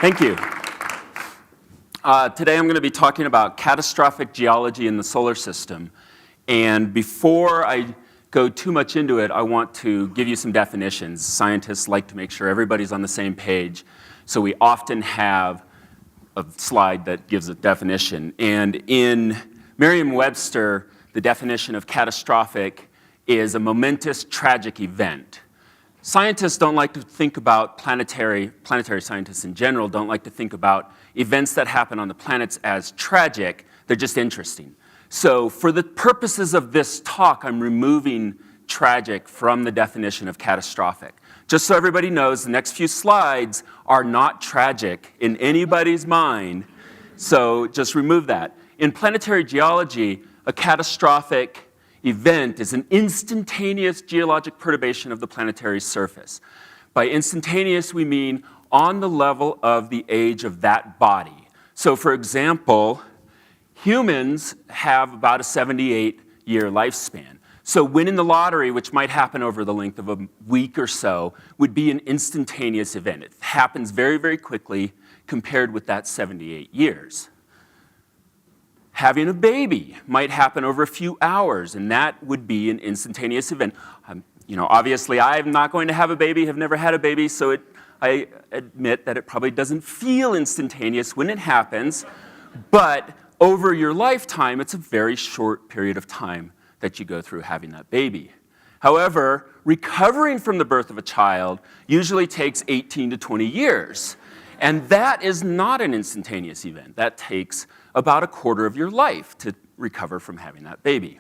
Thank you. Today I'm going to be talking about catastrophic geology in the solar system. And before I go too much into it, I want to give you some definitions. Scientists like to make sure everybody's on the same page, so we often have a slide that gives a definition. And in Merriam-Webster, the definition of catastrophic is a momentous, tragic event. Scientists don't like to think about planetary scientists in general don't like to think about events that happen on the planets as tragic. They're just interesting. So for the purposes of this talk, I'm removing tragic from the definition of catastrophic. Just so everybody knows, the next few slides are not tragic in anybody's mind, so just remove that. In planetary geology, a catastrophic event is an instantaneous geologic perturbation of the planetary surface. By instantaneous, we mean on the level of the age of that body. So for example, humans have about a 78-year lifespan. So winning the lottery, which might happen over the length of a week or so, would be an instantaneous event. It happens very, very quickly compared with that 78 years. Having a baby might happen over a few hours, and that would be an instantaneous event. Obviously, I'm not going to have a baby, have never had a baby, so I admit that it probably doesn't feel instantaneous when it happens, but over your lifetime, it's a very short period of time that you go through having that baby. However, recovering from the birth of a child usually takes 18 to 20 years, and that is not an instantaneous event. That takes about a quarter of your life to recover from having that baby.